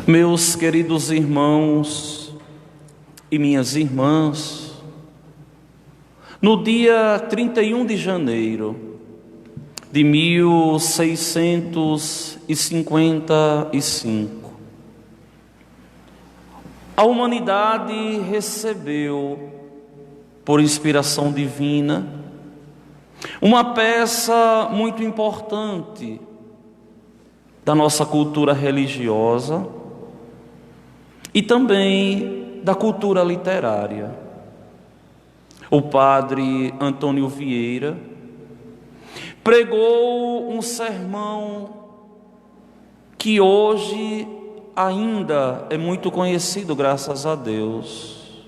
Meus queridos irmãos e minhas irmãs, no dia 31 de janeiro de 1655, a humanidade recebeu, por inspiração divina, uma peça muito importante da nossa cultura religiosa e também da cultura literária. O padre Antônio Vieira pregou um sermão que hoje ainda é muito conhecido, graças a Deus.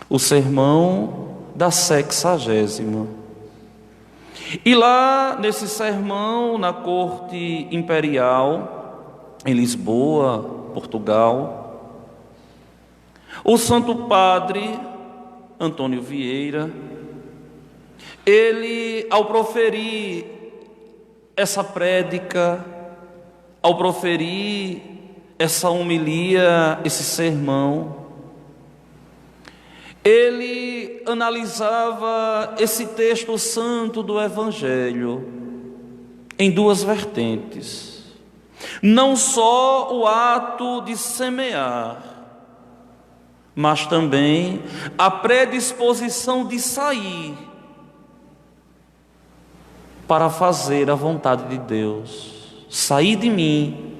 O sermão da 60ª. E lá nesse sermão, na corte imperial, em Lisboa, Portugal, o Santo Padre Antônio Vieira, ele, ao proferir essa prédica, ao proferir essa homilia, esse sermão, ele analisava esse texto santo do Evangelho em duas vertentes. Não só o ato de semear, mas também a predisposição de sair para fazer a vontade de Deus. Sair de mim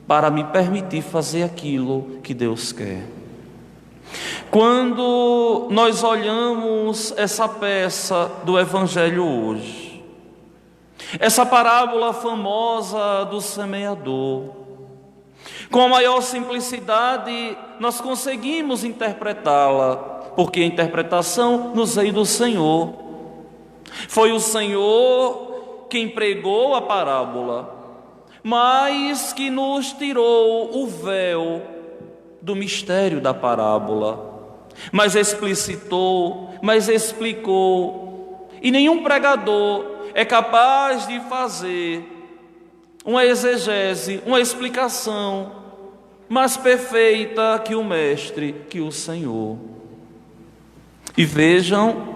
para me permitir fazer aquilo que Deus quer. Quando nós olhamos essa peça do Evangelho hoje, essa parábola famosa do semeador, com a maior simplicidade nós conseguimos interpretá-la, porque a interpretação nos veio do Senhor. Foi o Senhor quem pregou a parábola, mas que nos tirou o véu do mistério da parábola, mas explicitou, mas explicou. E nenhum pregador é capaz de fazer uma exegese, uma explicação mais perfeita que o Mestre, que o Senhor. E vejam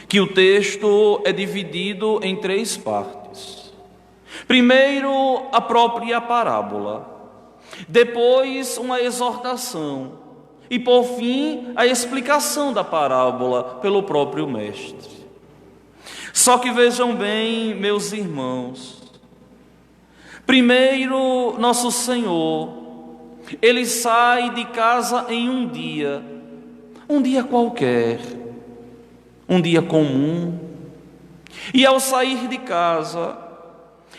que o texto é dividido em três partes. Primeiro, a própria parábola. Depois, uma exortação. E, por fim, a explicação da parábola pelo próprio Mestre. Só que vejam bem, meus irmãos. Primeiro, nosso Senhor, Ele sai de casa em um dia qualquer, um dia comum. E ao sair de casa,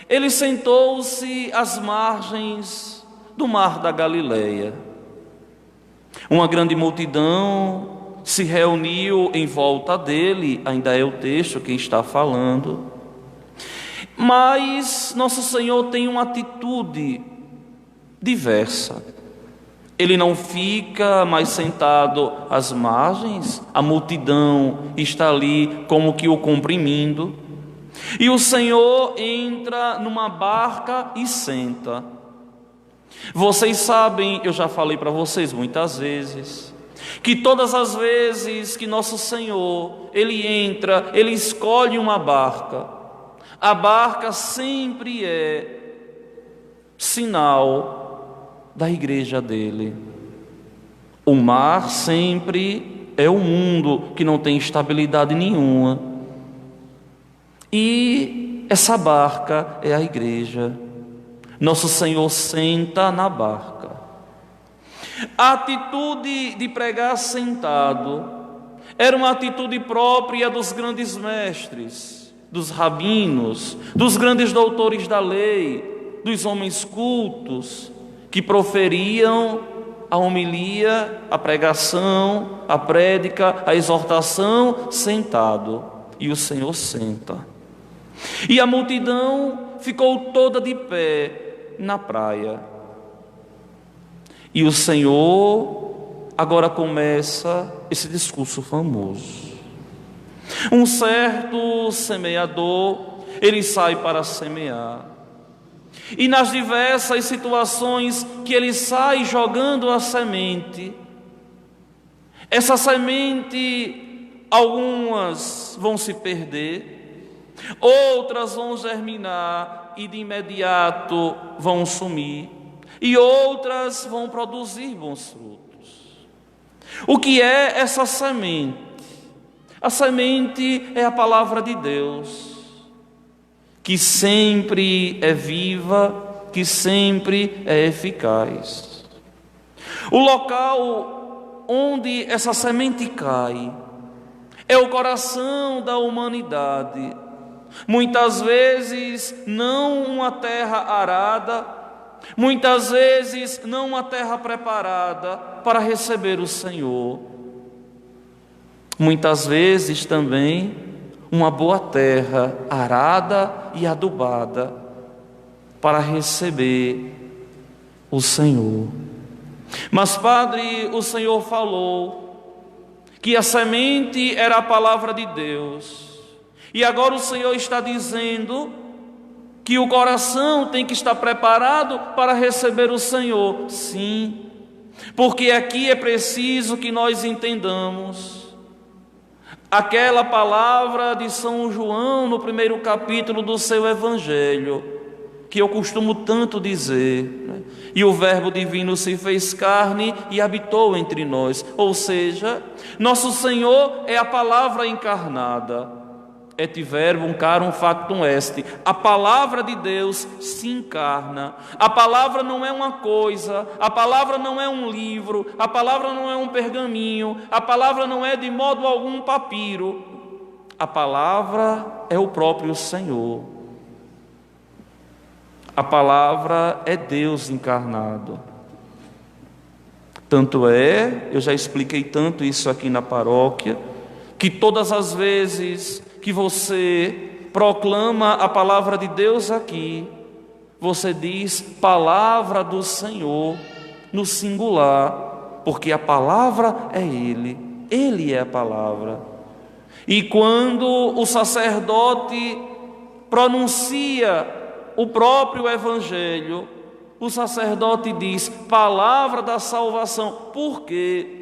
Ele sentou-se às margens do mar da Galileia. Uma grande multidão se reuniu em volta dele, ainda é o texto que está falando. Mas nosso Senhor tem uma atitude diversa. Ele não fica mais sentado às margens, a multidão está ali como que o comprimindo. E o Senhor entra numa barca e senta. Vocês sabem, eu já falei para vocês muitas vezes, que todas as vezes que nosso Senhor, Ele entra, Ele escolhe uma barca, a barca sempre é sinal da igreja dele. O mar sempre é o mundo que não tem estabilidade nenhuma. E essa barca é a igreja. Nosso Senhor senta na barca. A atitude de pregar sentado era uma atitude própria dos grandes mestres, dos rabinos, dos grandes doutores da lei, dos homens cultos, que proferiam a homilia, a pregação, a prédica, a exortação, sentado. E o Senhor senta. E a multidão ficou toda de pé na praia. E o Senhor agora começa esse discurso famoso. Um certo semeador, ele sai para semear. E nas diversas situações que ele sai jogando a semente, essa semente, algumas vão se perder, outras vão germinar e de imediato vão sumir, e outras vão produzir bons frutos. O que é essa semente? A semente é a palavra de Deus, que sempre é viva, que sempre é eficaz. O local onde essa semente cai é o coração da humanidade. Muitas vezes não uma terra arada, muitas vezes não uma terra preparada para receber o Senhor. Muitas vezes também uma boa terra arada e adubada para receber o Senhor. Mas, Padre, o Senhor falou que a semente era a palavra de Deus, e agora o Senhor está dizendo que o coração tem que estar preparado para receber o Senhor. Sim, porque aqui é preciso que nós entendamos aquela palavra de São João no primeiro capítulo do seu Evangelho, que eu costumo tanto dizer, né? E o Verbo divino se fez carne e habitou entre nós. Ou seja, nosso Senhor é a palavra encarnada. Et verbum carum factum est. A palavra de Deus se encarna. A palavra não é uma coisa, a palavra não é um livro, a palavra não é um pergaminho, a palavra não é de modo algum um papiro. A palavra é o próprio Senhor. A palavra é Deus encarnado. Tanto é, eu já expliquei tanto isso aqui na paróquia, que todas as vezes que você proclama a palavra de Deus aqui, você diz palavra do Senhor no singular, porque a palavra é Ele é a palavra. E quando o sacerdote pronuncia o próprio Evangelho, o sacerdote diz palavra da salvação. Por quê?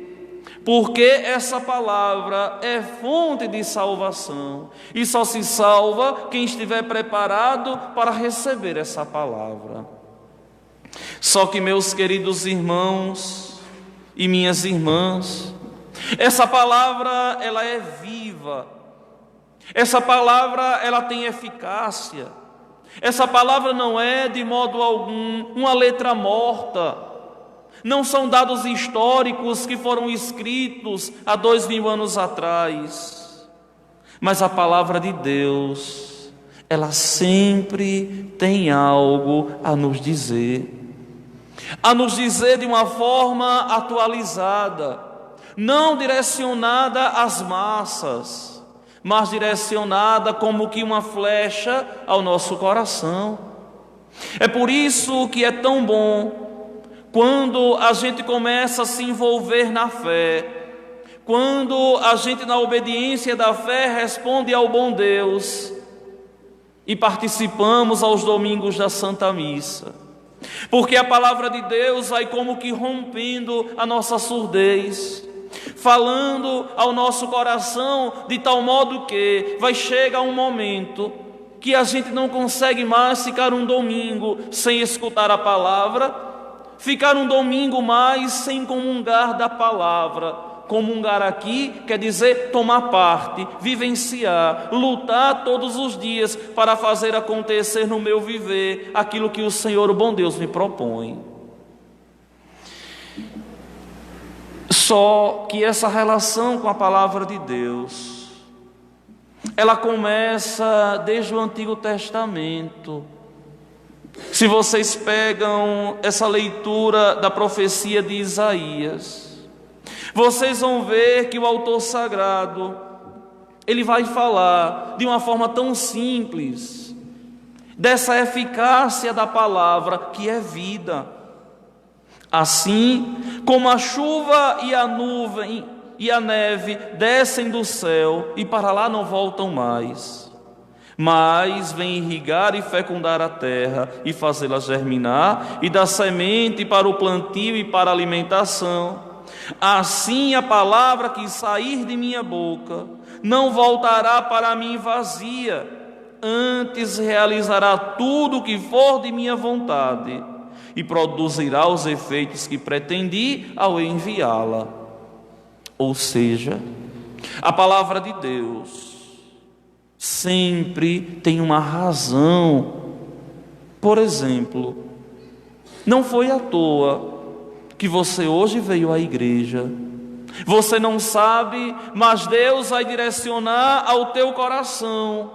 Porque essa palavra é fonte de salvação, e só se salva quem estiver preparado para receber essa palavra. Só que, meus queridos irmãos e minhas irmãs, essa palavra ela é viva, essa palavra ela tem eficácia, essa palavra não é de modo algum uma letra morta. Não são dados históricos que foram escritos há 2000 anos atrás, mas a palavra de Deus, ela sempre tem algo a nos dizer de uma forma atualizada, não direcionada às massas, mas direcionada como que uma flecha ao nosso coração. É por isso que é tão bom quando a gente começa a se envolver na fé, quando a gente na obediência da fé responde ao bom Deus e participamos aos domingos da Santa Missa, porque a palavra de Deus vai como que rompendo a nossa surdez, falando ao nosso coração de tal modo que vai chegar um momento que a gente não consegue mais ficar um domingo sem escutar a palavra, ficar um domingo mais sem comungar da palavra. Comungar aqui quer dizer tomar parte, vivenciar, lutar todos os dias para fazer acontecer no meu viver aquilo que o Senhor, o bom Deus, me propõe. Só que essa relação com a palavra de Deus, ela começa desde o Antigo Testamento. Se vocês pegam essa leitura da profecia de Isaías, vocês vão ver que o autor sagrado, ele vai falar de uma forma tão simples, dessa eficácia da palavra que é vida. Assim como a chuva e a nuvem e a neve descem do céu e para lá não voltam mais, mas vem irrigar e fecundar a terra e fazê-la germinar e dar semente para o plantio e para a alimentação. Assim a palavra que sair de minha boca não voltará para mim vazia, antes realizará tudo o que for de minha vontade e produzirá os efeitos que pretendi ao enviá-la. Ou seja, a palavra de Deus sempre tem uma razão. Por exemplo, não foi à toa que você hoje veio à igreja. Você não sabe, mas Deus vai direcionar ao teu coração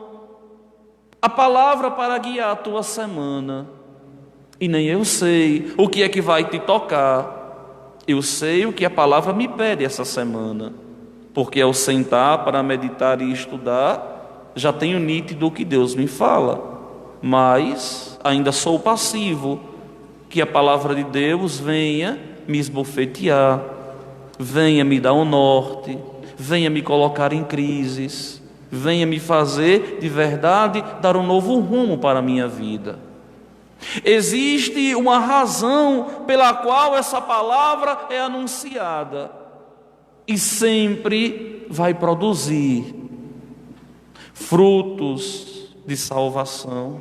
a palavra para guiar a tua semana. E nem eu sei o que é que vai te tocar. Eu sei o que a palavra me pede essa semana, porque ao sentar para meditar e estudar, já tenho nítido o que Deus me fala, mas ainda sou passivo. Que a palavra de Deus venha me esbofetear, venha me dar um norte, venha me colocar em crises, venha me fazer de verdade dar um novo rumo para a minha vida. Existe uma razão pela qual essa palavra é anunciada e sempre vai produzir frutos de salvação,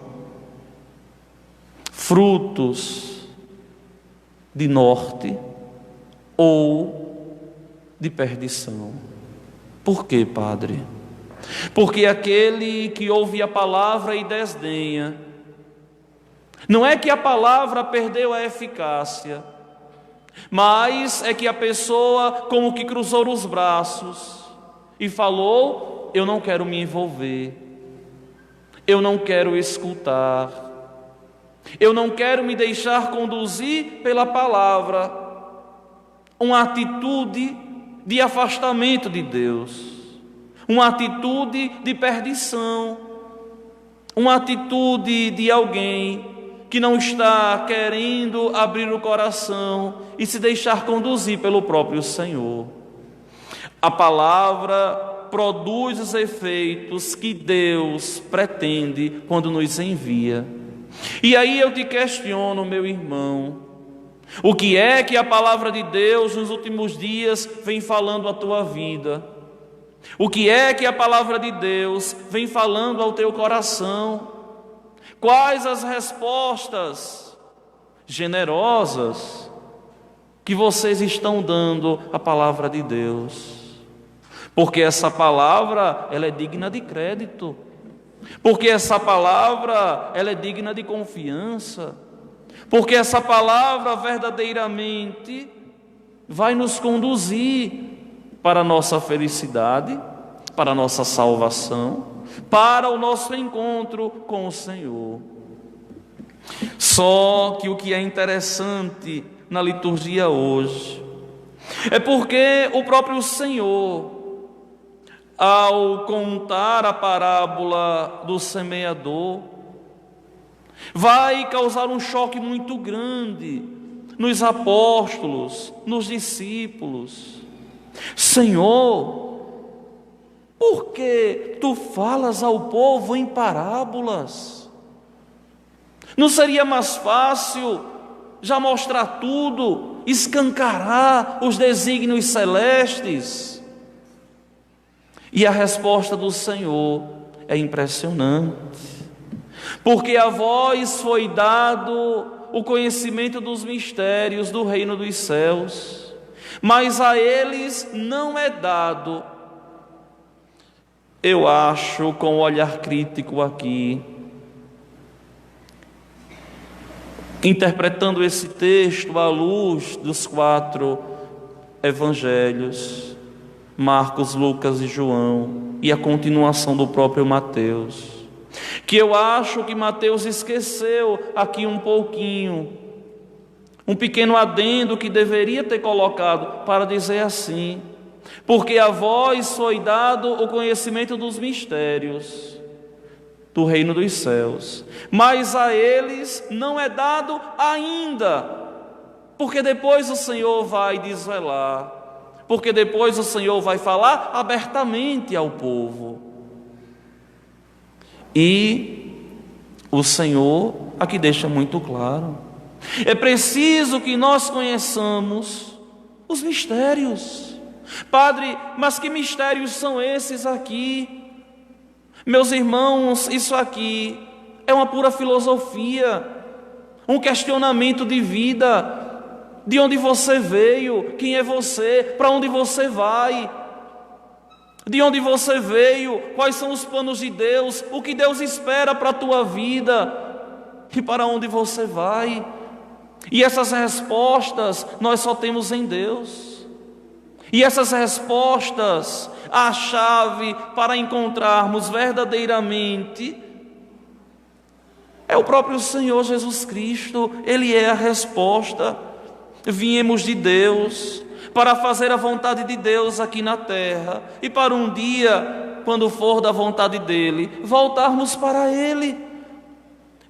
frutos de norte ou de perdição. Por quê, Padre? Porque aquele que ouve a palavra e desdenha, não é que a palavra perdeu a eficácia, mas é que a pessoa como que cruzou os braços e falou: eu não quero me envolver, eu não quero escutar, eu não quero me deixar conduzir pela palavra. Uma atitude de afastamento de Deus, uma atitude de perdição, uma atitude de alguém que não está querendo abrir o coração e se deixar conduzir pelo próprio Senhor. A palavra produz os efeitos que Deus pretende quando nos envia. E aí eu te questiono, meu irmão, o que é que a palavra de Deus nos últimos dias vem falando à tua vida? O que é que a palavra de Deus vem falando ao teu coração? Quais as respostas generosas que vocês estão dando à palavra de Deus? Porque essa palavra, ela é digna de crédito. Porque essa palavra, ela é digna de confiança. Porque essa palavra verdadeiramente vai nos conduzir para a nossa felicidade, para a nossa salvação, para o nosso encontro com o Senhor. Só que o que é interessante na liturgia hoje é porque o próprio Senhor, ao contar a parábola do semeador, vai causar um choque muito grande nos apóstolos, nos discípulos. Senhor, por que tu falas ao povo em parábolas? Não seria mais fácil já mostrar tudo, escancarar os desígnios celestes? E a resposta do Senhor é impressionante, porque a vós foi dado o conhecimento dos mistérios do reino dos céus, mas a eles não é dado. Eu acho, com o olhar crítico aqui, interpretando esse texto à luz dos 4 evangelhos, Marcos, Lucas e João, e a continuação do próprio Mateus, que eu acho que Mateus esqueceu aqui um pouquinho, um pequeno adendo que deveria ter colocado para dizer assim: porque a vós foi dado o conhecimento dos mistérios do reino dos céus, mas a eles não é dado ainda, porque depois o Senhor vai desvelar, porque depois o Senhor vai falar abertamente ao povo. E o Senhor aqui deixa muito claro: é preciso que nós conheçamos os mistérios. Padre, mas que mistérios são esses aqui? Meus irmãos, isso aqui é uma pura filosofia, um questionamento de vida. De onde você veio? Quem é você? Para onde você vai? De onde você veio? Quais são os planos de Deus? O que Deus espera para a tua vida? E para onde você vai? E essas respostas nós só temos em Deus. E essas respostas, a chave para encontrarmos verdadeiramente, é o próprio Senhor Jesus Cristo. Ele é a resposta. Viemos de Deus para fazer a vontade de Deus aqui na terra, e para um dia, quando for da vontade dEle, voltarmos para Ele.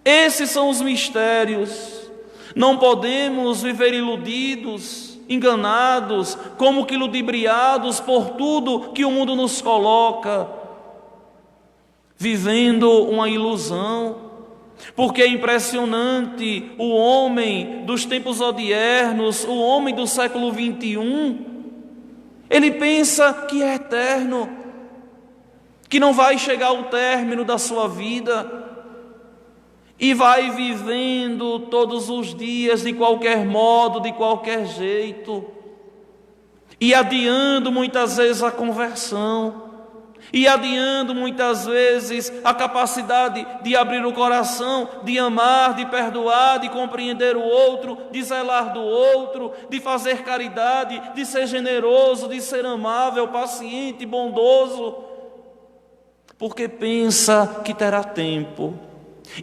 Esses são os mistérios. Não podemos viver iludidos, enganados, como que ludibriados por tudo que o mundo nos coloca, vivendo uma ilusão. Porque é impressionante o homem dos tempos odiernos, o homem do século 21, ele pensa que é eterno, que não vai chegar ao término da sua vida, e vai vivendo todos os dias de qualquer modo, de qualquer jeito, e adiando muitas vezes a conversão, e adiando muitas vezes a capacidade de abrir o coração, de amar, de perdoar, de compreender o outro, de zelar do outro, de fazer caridade, de ser generoso, de ser amável, paciente, bondoso, porque pensa que terá tempo.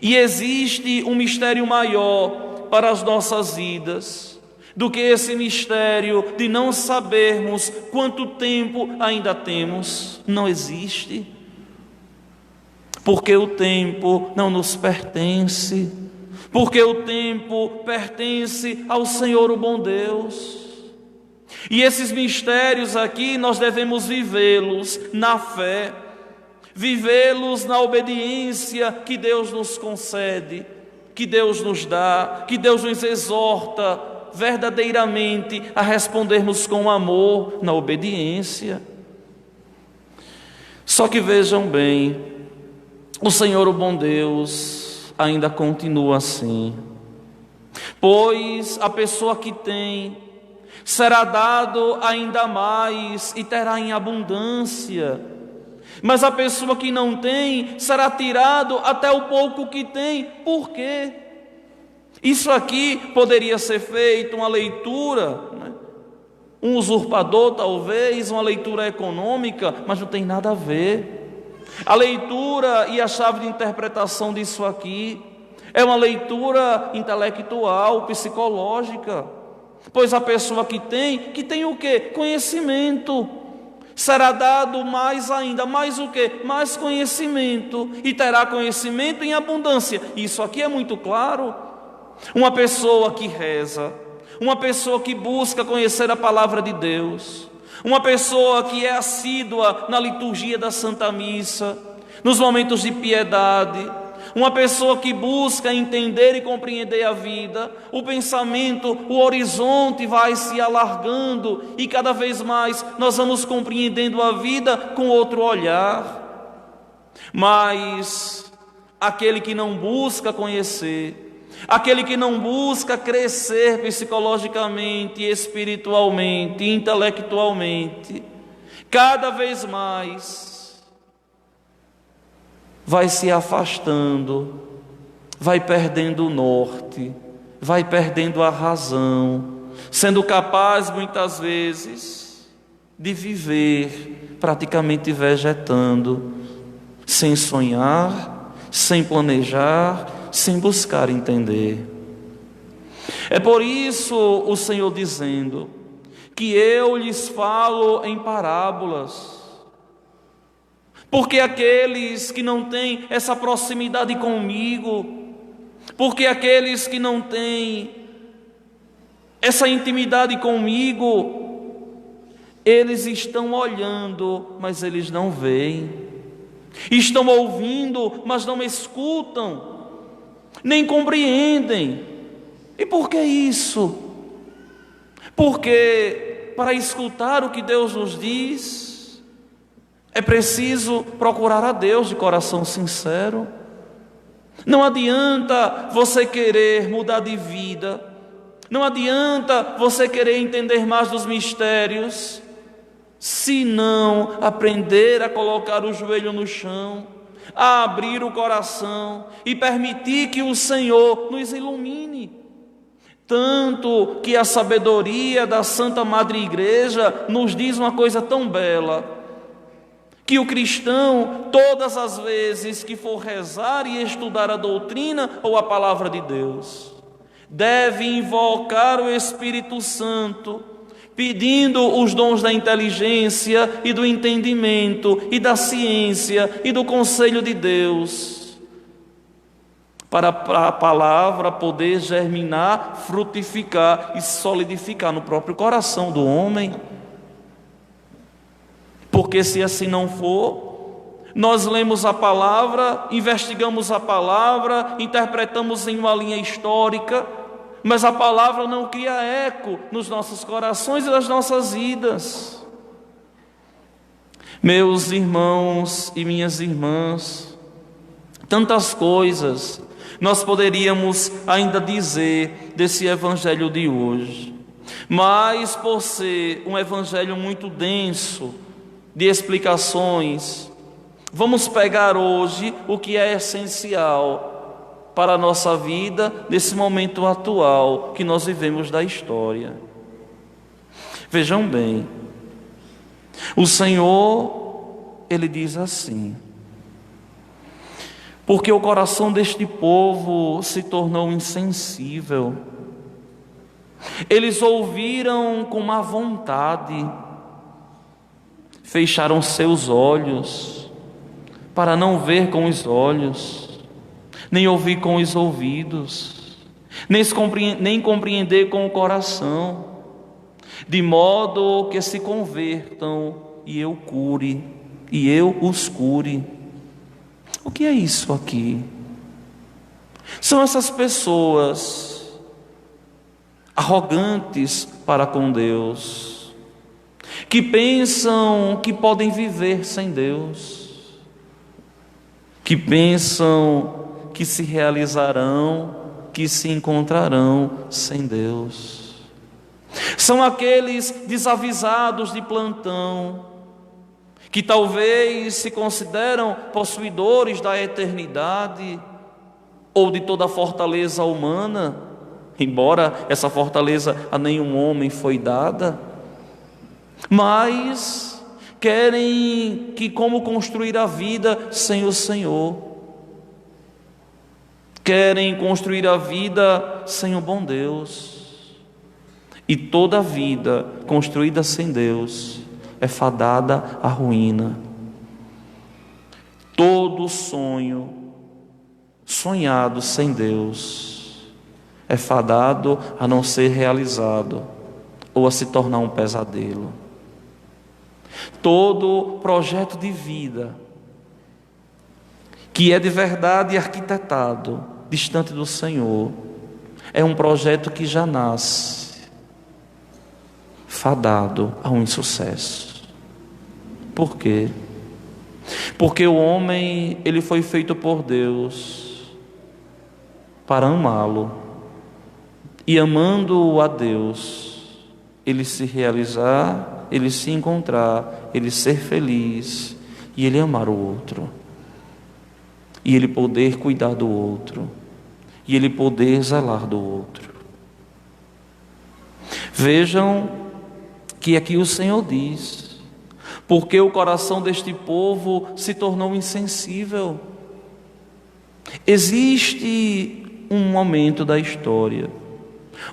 E existe um mistério maior para as nossas vidas do que esse mistério de não sabermos quanto tempo ainda temos. Não existe, porque o tempo não nos pertence, porque o tempo pertence ao Senhor, o bom Deus. E esses mistérios aqui nós devemos vivê-los na fé, vivê-los na obediência que Deus nos concede, que Deus nos dá, que Deus nos exorta verdadeiramente a respondermos com amor, na obediência. Só que vejam bem, o Senhor, o bom Deus, ainda continua assim: pois a pessoa que tem, será dado ainda mais e terá em abundância, mas a pessoa que não tem, será tirado até o pouco que tem. Por quê? Isso aqui poderia ser feito uma leitura, né? Um usurpador talvez, uma leitura econômica, mas não tem nada a ver. A leitura e a chave de interpretação disso aqui é uma leitura intelectual, psicológica. Pois a pessoa que tem o quê? Conhecimento. Será dado mais ainda, mais o quê? Mais conhecimento, e terá conhecimento em abundância. Isso aqui é muito claro. Uma pessoa que reza, uma pessoa que busca conhecer a palavra de Deus, uma pessoa que é assídua na liturgia da Santa Missa, nos momentos de piedade, uma pessoa que busca entender e compreender a vida, o pensamento, o horizonte vai se alargando e cada vez mais nós vamos compreendendo a vida com outro olhar. Mas aquele que não busca conhecer, aquele que não busca crescer psicologicamente, espiritualmente, intelectualmente, cada vez mais vai se afastando, vai perdendo o norte, vai perdendo a razão, sendo capaz muitas vezes de viver praticamente vegetando, sem sonhar, sem planejar, sem buscar entender. É por isso o Senhor dizendo que eu lhes falo em parábolas, porque aqueles que não têm essa proximidade comigo, porque aqueles que não têm essa intimidade comigo, eles estão olhando, mas eles não veem. Estão ouvindo, mas não escutam, nem compreendem. E por que isso? Porque para escutar o que Deus nos diz, é preciso procurar a Deus de coração sincero. Não adianta você querer mudar de vida, não adianta você querer entender mais dos mistérios, se não aprender a colocar o joelho no chão, a abrir o coração e permitir que o Senhor nos ilumine. Tanto que a sabedoria da Santa Madre Igreja nos diz uma coisa tão bela, que o cristão, todas as vezes que for rezar e estudar a doutrina ou a palavra de Deus, deve invocar o Espírito Santo, pedindo os dons da inteligência e do entendimento e da ciência e do conselho de Deus, para a palavra poder germinar, frutificar e solidificar no próprio coração do homem. Porque se assim não for, nós lemos a palavra, investigamos a palavra, interpretamos em uma linha histórica, mas a palavra não cria eco nos nossos corações e nas nossas vidas. Meus irmãos e minhas irmãs, tantas coisas nós poderíamos ainda dizer desse evangelho de hoje, mas por ser um evangelho muito denso de explicações, vamos pegar hoje o que é essencial para a nossa vida nesse momento atual que nós vivemos da história. Vejam bem, o Senhor, Ele diz assim: porque o coração deste povo se tornou insensível, eles ouviram com má vontade, fecharam seus olhos para não ver com os olhos, nem ouvir com os ouvidos, nem compreender com o coração, de modo que se convertam e eu cure, e eu os cure. O que é isso aqui? São essas pessoas arrogantes para com Deus, que pensam que podem viver sem Deus, que pensam que se realizarão, que se encontrarão sem Deus. São aqueles desavisados de plantão, que talvez se consideram possuidores da eternidade ou de toda a fortaleza humana, embora essa fortaleza a nenhum homem foi dada, mas querem que como construir a vida sem o Senhor, querem construir a vida sem o bom Deus, e toda a vida construída sem Deus é fadada à ruína. Todo sonho sonhado sem Deus é fadado a não ser realizado ou a se tornar um pesadelo. Todo projeto de vida que é de verdade arquitetado distante do Senhor é um projeto que já nasce fadado a um insucesso. Por quê? Porque o homem, ele foi feito por Deus para amá-lo, e amando a Deus, ele se realizar, ele se encontrar, ele ser feliz, e ele amar o outro, e ele poder cuidar do outro, e ele poder zelar do outro. Vejam que aqui o Senhor diz: porque o coração deste povo se tornou insensível. Existe um momento da história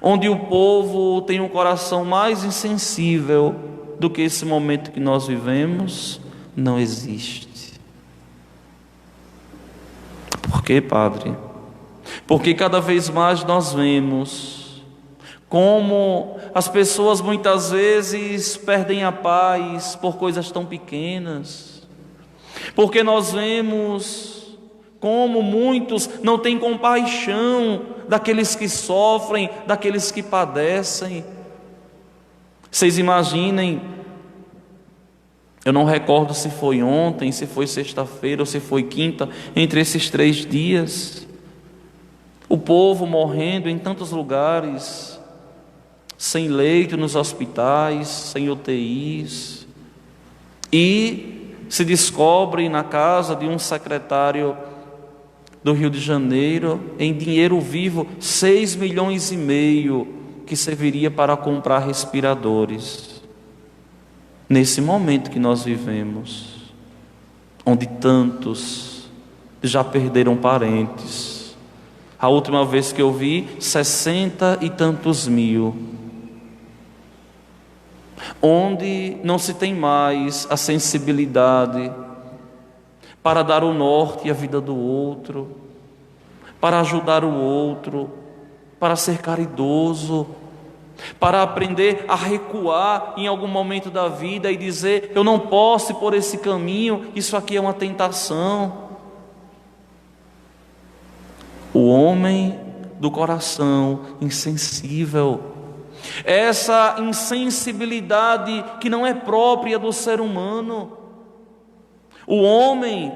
onde o povo tem um coração mais insensível do que esse momento que nós vivemos? Não existe. Por quê, Padre? Porque cada vez mais nós vemos como as pessoas muitas vezes perdem a paz por coisas tão pequenas, Porque nós vemos como muitos não têm compaixão daqueles que sofrem, daqueles que padecem. Vocês imaginem, eu não recordo se foi ontem, se foi sexta-feira ou se foi quinta, entre esses 3 dias, o povo morrendo em tantos lugares, sem leito nos hospitais, sem UTIs, e se descobre na casa de um secretário do Rio de Janeiro, em dinheiro vivo, 6,5 milhões que serviria para comprar respiradores. Nesse momento que nós vivemos, onde tantos já perderam parentes. A última vez que eu vi, 60 e tantos mil. Onde não se tem mais a sensibilidade para dar o norte à vida do outro, para ajudar o outro, para ser caridoso, para aprender a recuar em algum momento da vida e dizer: eu não posso ir por esse caminho, isso aqui é uma tentação. O homem do coração insensível, essa insensibilidade que não é própria do ser humano. O homem,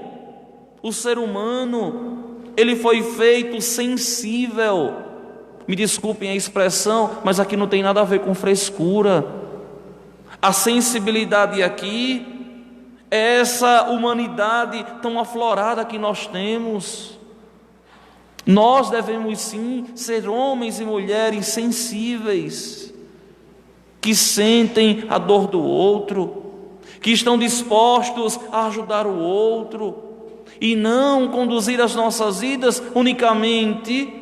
o ser humano, ele foi feito sensível. Me desculpem a expressão, mas aqui não tem nada a ver com frescura. A sensibilidade aqui é essa humanidade tão aflorada que nós temos. Nós devemos sim ser homens e mulheres sensíveis, que sentem a dor do outro, que estão dispostos a ajudar o outro, e não conduzir as nossas vidas unicamente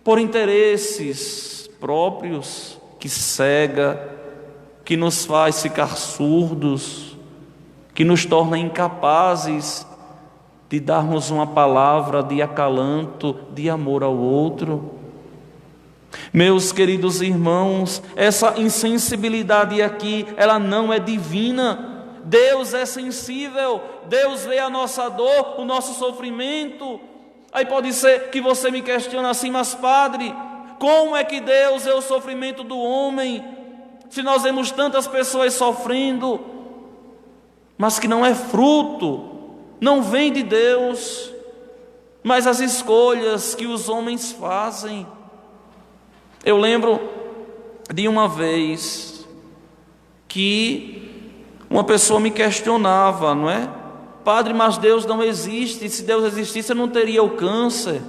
por interesses próprios, que cega, que nos faz ficar surdos, que nos torna incapazes de darmos uma palavra de acalanto, de amor ao outro. Meus queridos irmãos, essa insensibilidade aqui, ela não é divina. Deus é sensível, Deus vê a nossa dor, o nosso sofrimento. Aí pode ser que você me questione assim: mas padre, como é que Deus vê o sofrimento do homem, se nós vemos tantas pessoas sofrendo, mas que não é fruto, não vem de Deus, mas as escolhas que os homens fazem? Eu lembro de uma vez que uma pessoa me questionava, não é? Padre, mas Deus não existe, se Deus existisse eu não teria o câncer.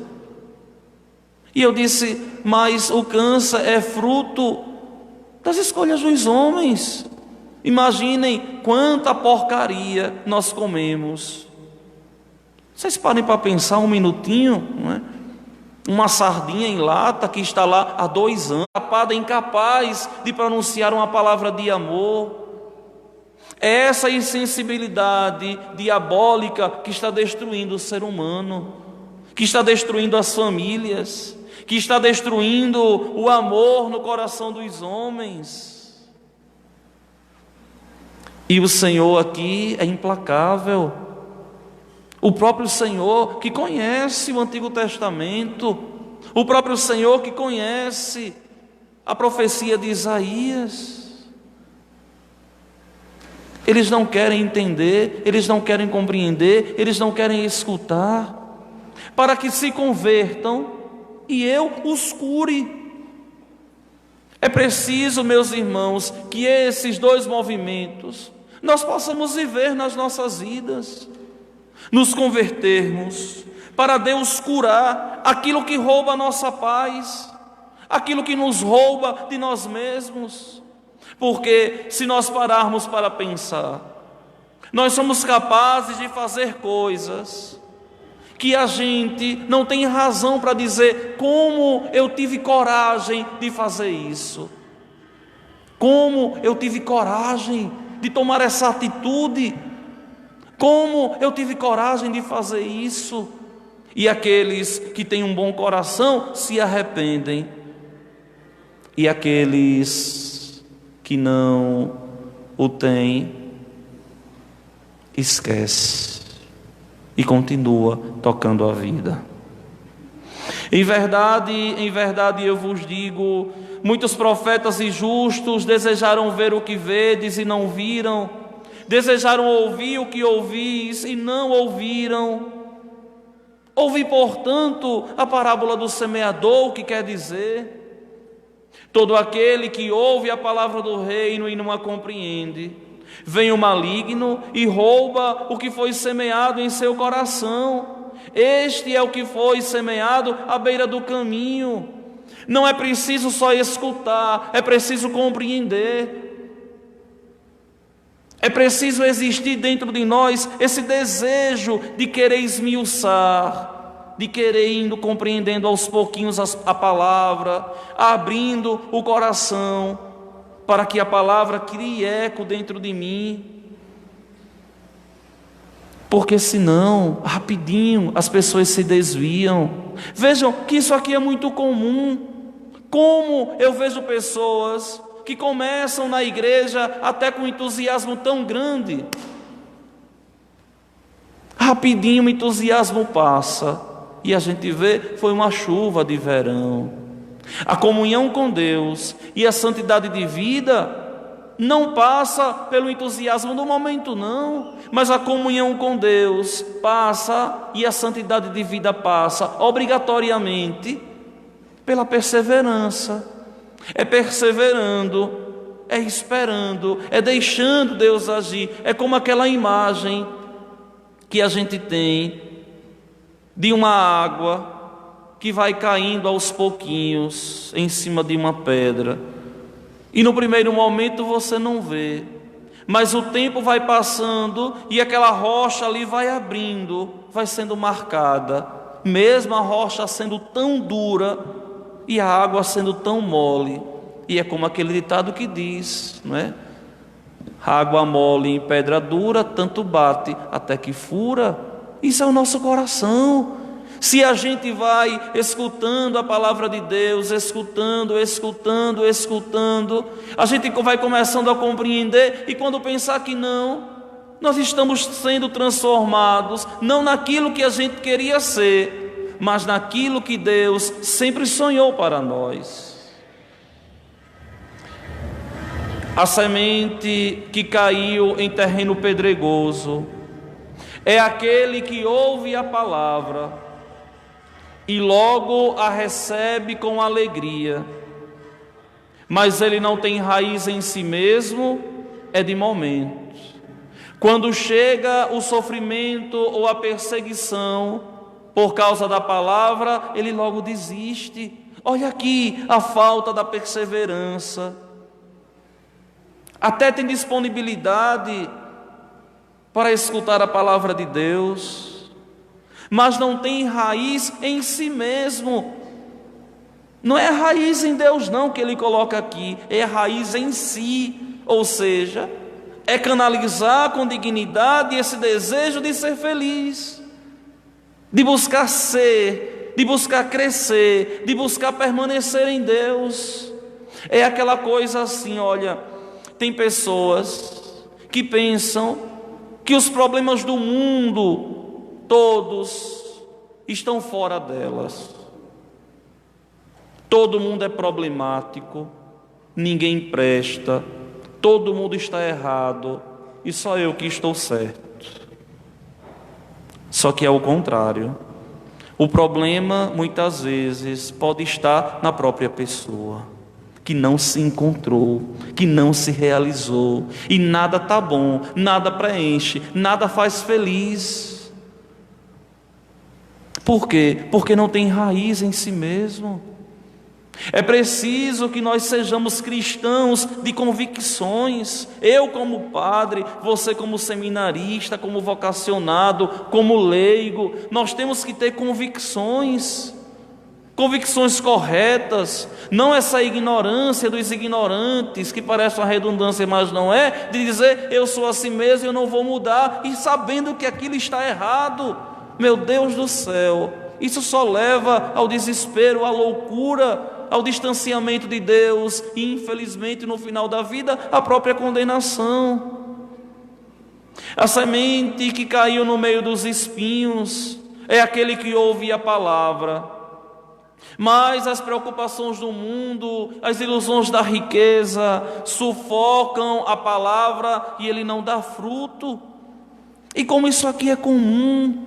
E eu disse: mas o câncer é fruto das escolhas dos homens. Imaginem quanta porcaria nós comemos. Vocês parem para pensar um minutinho, não é? Uma sardinha em lata que está lá há 2 anos, tapada, incapaz de pronunciar uma palavra de amor. É essa insensibilidade diabólica que está destruindo o ser humano, que está destruindo as famílias, que está destruindo o amor no coração dos homens. E o Senhor aqui é implacável. O próprio Senhor que conhece o Antigo Testamento, o próprio Senhor que conhece a profecia de Isaías. Eles não querem entender, eles não querem compreender, eles não querem escutar, para que se convertam e eu os cure. É preciso, meus irmãos, que esses 2 movimentos nós possamos viver nas nossas vidas, nos convertermos, para Deus curar aquilo que rouba a nossa paz, aquilo que nos rouba de nós mesmos. Porque se nós pararmos para pensar, nós somos capazes de fazer coisas que a gente não tem razão para dizer: como eu tive coragem de fazer isso, como eu tive coragem de tomar essa atitude, como eu tive coragem de fazer isso. E aqueles que têm um bom coração se arrependem, e aqueles que não o têm, esquece. e continua tocando a vida. Em verdade eu vos digo, muitos profetas e justos desejaram ver o que vedes e não viram, desejaram ouvir o que ouvis e não ouviram. Ouvi, portanto, a parábola do semeador, que quer dizer: todo aquele que ouve a palavra do reino e não a compreende, vem o maligno e rouba o que foi semeado em seu coração. Este é o que foi semeado à beira do caminho. Não é preciso só escutar, é preciso compreender. É preciso existir dentro de nós esse desejo de querer esmiuçar, de querer indo compreendendo aos pouquinhos a palavra, abrindo o coração, para que a palavra crie eco dentro de mim. Porque senão, rapidinho, as pessoas se desviam. Vejam que isso aqui é muito comum. Como eu vejo pessoas que começam na igreja até com entusiasmo tão grande, rapidinho o entusiasmo passa e a gente vê, foi uma chuva de verão. A comunhão com Deus e a santidade de vida não passa pelo entusiasmo do momento, não, mas a comunhão com Deus passa e a santidade de vida passa obrigatoriamente pela perseverança. É perseverando, é esperando, é deixando Deus agir. É como aquela imagem que a gente tem de uma água que vai caindo aos pouquinhos em cima de uma pedra. E no primeiro momento você não vê, mas o tempo vai passando e aquela rocha ali vai abrindo, vai sendo marcada, mesmo a rocha sendo tão dura e a água sendo tão mole. E é como aquele ditado que diz, não é? Água mole em pedra dura, tanto bate até que fura. Isso é o nosso coração. Se a gente vai escutando a palavra de Deus, escutando, a gente vai começando a compreender, e quando pensar que não, nós estamos sendo transformados, não naquilo que a gente queria ser, mas naquilo que Deus sempre sonhou para nós. A semente que caiu em terreno pedregoso é aquele que ouve a palavra e logo a recebe com alegria, mas ele não tem raiz em si mesmo, é de momento. Quando chega o sofrimento ou a perseguição por causa da palavra, ele logo desiste. Olha aqui a falta da perseverança. Até tem disponibilidade para escutar a palavra de Deus, mas não tem raiz em si mesmo. Não é raiz em Deus não que ele coloca aqui, é raiz em si, ou seja, é canalizar com dignidade esse desejo de ser feliz, de buscar ser, de buscar crescer, de buscar permanecer em Deus. É aquela coisa assim, olha, tem pessoas que pensam que os problemas do mundo todos estão fora delas. Todo mundo é problemático, ninguém presta, todo mundo está errado e só eu que estou certo. Só que é o contrário. O problema muitas vezes pode estar na própria pessoa, que não se encontrou, que não se realizou, e nada está bom, nada preenche, nada faz feliz. Por quê? Porque não tem raiz em si mesmo. É preciso que nós sejamos cristãos de convicções. Eu como padre, você como seminarista, como vocacionado, como leigo, nós temos que ter convicções corretas, não essa ignorância dos ignorantes, que parece uma redundância, mas não é, de dizer, eu sou assim mesmo e eu não vou mudar, e sabendo que aquilo está errado. Meu Deus do céu, isso só leva ao desespero, à loucura, ao distanciamento de Deus e, infelizmente, no final da vida, à própria condenação. A semente que caiu no meio dos espinhos é aquele que ouve a palavra, mas as preocupações do mundo, as ilusões da riqueza sufocam a palavra e ele não dá fruto. E como isso aqui é comum,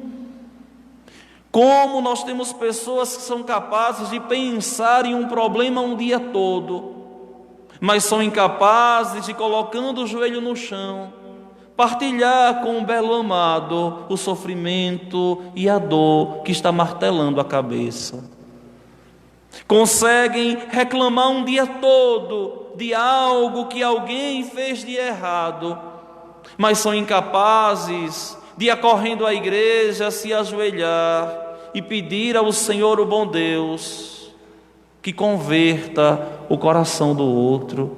como nós temos pessoas que são capazes de pensar em um problema um dia todo, mas são incapazes de, colocando o joelho no chão, partilhar com o belo amado o sofrimento e a dor que está martelando a cabeça. Conseguem reclamar um dia todo de algo que alguém fez de errado, mas são incapazes de ir correndo à igreja, se ajoelhar e pedir ao Senhor, o bom Deus, que converta o coração do outro,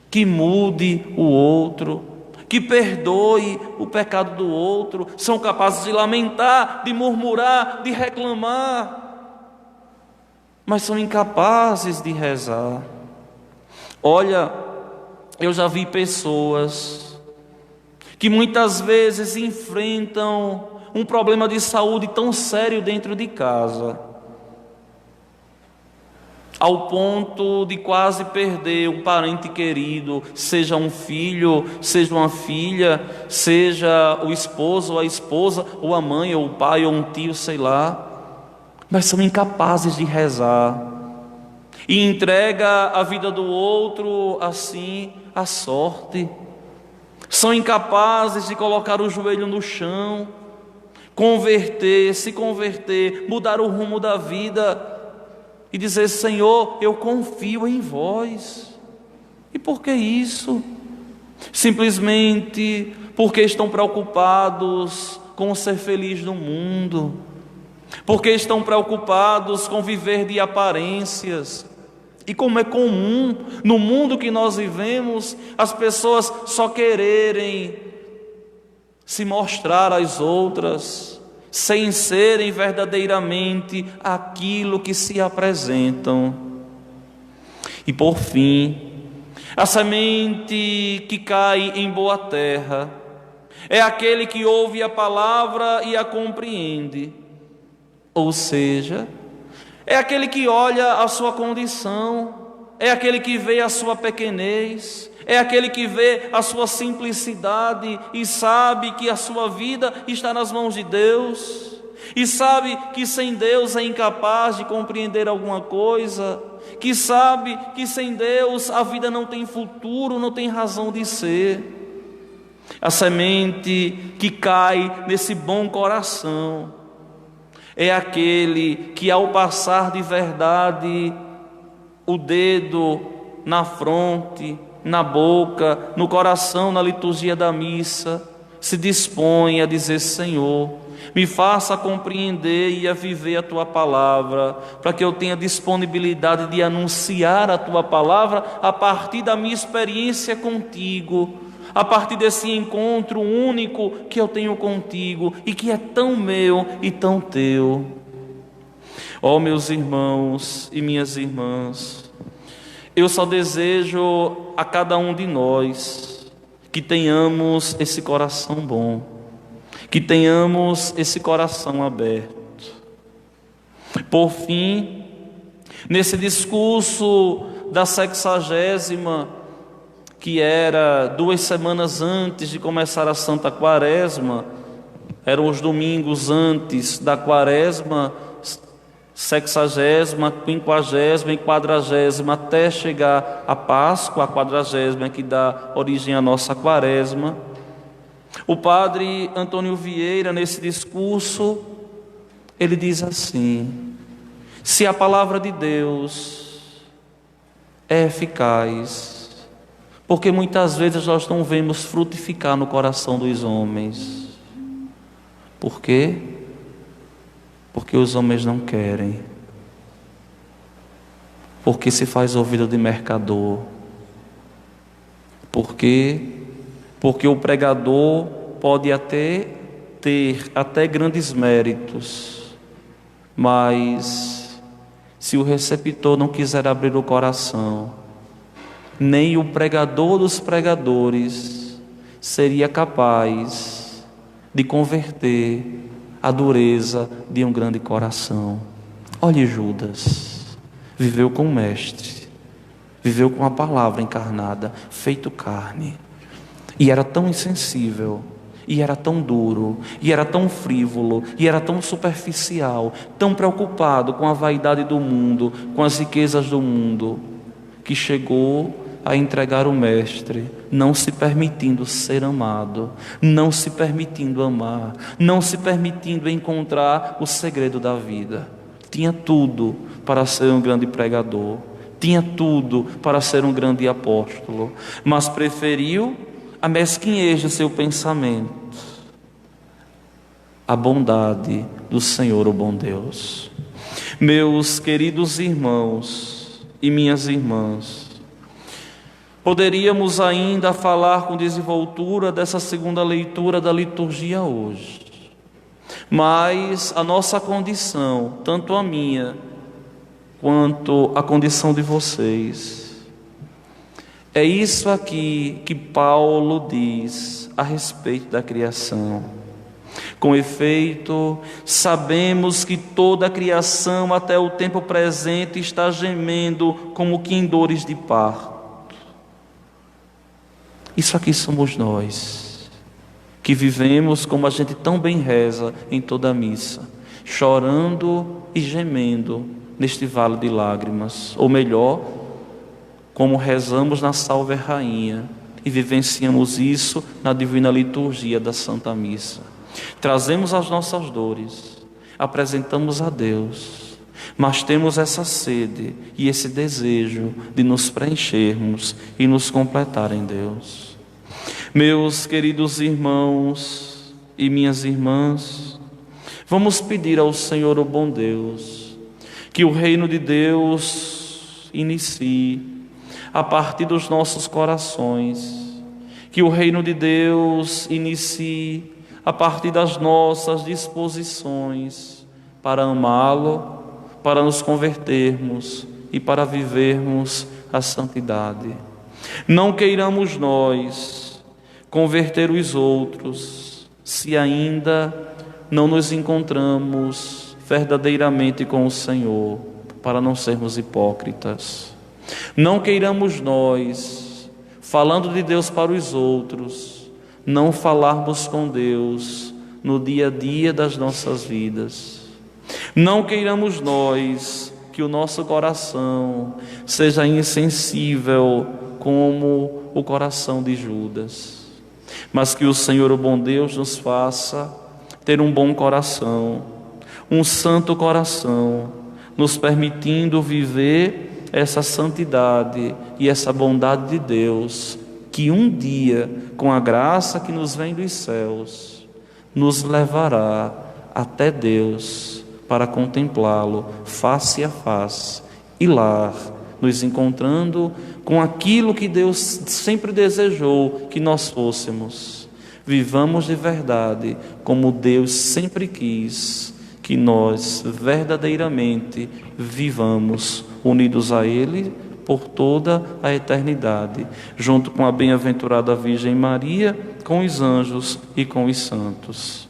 que mude o outro, que perdoe o pecado do outro. São capazes de lamentar, de murmurar, de reclamar, mas são incapazes de rezar. Olha, eu já vi pessoas que muitas vezes enfrentam um problema de saúde tão sério dentro de casa, ao ponto de quase perder um parente querido, seja um filho, seja uma filha, seja o esposo ou a esposa, ou a mãe, ou o pai, ou um tio, sei lá, mas são incapazes de rezar e entrega a vida do outro assim à sorte. São incapazes de colocar o joelho no chão, se converter, mudar o rumo da vida e dizer: Senhor, eu confio em vós. E por que isso? Simplesmente porque estão preocupados com ser feliz no mundo, porque estão preocupados com viver de aparências. E como é comum no mundo que nós vivemos, as pessoas só quererem se mostrar às outras, sem serem verdadeiramente aquilo que se apresentam. E por fim, a semente que cai em boa terra é aquele que ouve a palavra e a compreende, ou seja, é aquele que olha a sua condição, é aquele que vê a sua pequenez, é aquele que vê a sua simplicidade e sabe que a sua vida está nas mãos de Deus, e sabe que sem Deus é incapaz de compreender alguma coisa, que sabe que sem Deus a vida não tem futuro, não tem razão de ser. A semente que cai nesse bom coração é aquele que, ao passar de verdade o dedo na fronte, na boca, no coração, na liturgia da missa, se dispõe a dizer: Senhor, me faça compreender e a viver a Tua palavra, para que eu tenha disponibilidade de anunciar a Tua palavra a partir da minha experiência contigo, a partir desse encontro único que eu tenho contigo e que é tão meu e tão teu. Ó, meus irmãos e minhas irmãs, eu só desejo a cada um de nós que tenhamos esse coração bom, que tenhamos esse coração aberto. Por fim, nesse discurso da 60ª, que era 2 semanas antes de começar a Santa Quaresma, eram os domingos antes da Quaresma, 60ª, 50ª e 40ª, até chegar a Páscoa, a 40ª, que dá origem à nossa Quaresma. O padre Antônio Vieira, nesse discurso, ele diz assim: se a palavra de Deus é eficaz, porque muitas vezes nós não vemos frutificar no coração dos homens. Por quê? Porque os homens não querem. Porque se faz ouvido de mercador. Por quê? Porque o pregador pode até ter grandes méritos, mas se o receptor não quiser abrir o coração, nem o pregador dos pregadores, seria capaz de converter a dureza de um grande coração. Olhe Judas, viveu com o Mestre, viveu com a palavra encarnada, feito carne, e era tão insensível, e era tão duro, e era tão frívolo, e era tão superficial, tão preocupado com a vaidade do mundo, com as riquezas do mundo, que chegou a entregar o Mestre, não se permitindo ser amado, não se permitindo amar, não se permitindo encontrar o segredo da vida. Tinha tudo para ser um grande pregador, tinha tudo para ser um grande apóstolo, mas preferiu a mesquinhez do seu pensamento, a bondade do Senhor, o bom Deus. Meus queridos irmãos e minhas irmãs, poderíamos ainda falar com desenvoltura dessa segunda leitura da liturgia hoje, mas a nossa condição, tanto a minha quanto a condição de vocês, é isso aqui que Paulo diz a respeito da criação. Com efeito, sabemos que toda a criação até o tempo presente está gemendo como que em dores de parto. Isso aqui somos nós, que vivemos como a gente tão bem reza em toda a missa, chorando e gemendo neste vale de lágrimas, ou melhor, como rezamos na Salve Rainha e vivenciamos isso na divina liturgia da Santa Missa. Trazemos as nossas dores, apresentamos a Deus, mas temos essa sede e esse desejo de nos preenchermos e nos completar em Deus. Meus queridos irmãos e minhas irmãs, vamos pedir ao Senhor, o bom Deus, que o reino de Deus inicie a partir dos nossos corações, que o reino de Deus inicie a partir das nossas disposições para amá-lo, para nos convertermos e para vivermos a santidade. Não queiramos nós converter os outros, se ainda não nos encontramos verdadeiramente com o Senhor, para não sermos hipócritas. Não queiramos nós, falando de Deus para os outros, não falarmos com Deus no dia a dia das nossas vidas. Não queiramos nós que o nosso coração seja insensível como o coração de Judas, mas que o Senhor, o bom Deus, nos faça ter um bom coração, um santo coração, nos permitindo viver essa santidade e essa bondade de Deus, que um dia, com a graça que nos vem dos céus, nos levará até Deus para contemplá-lo face a face e lá nos encontrando com aquilo que Deus sempre desejou que nós fôssemos. Vivamos de verdade como Deus sempre quis que nós verdadeiramente vivamos, unidos a Ele por toda a eternidade, junto com a bem-aventurada Virgem Maria, com os anjos e com os santos.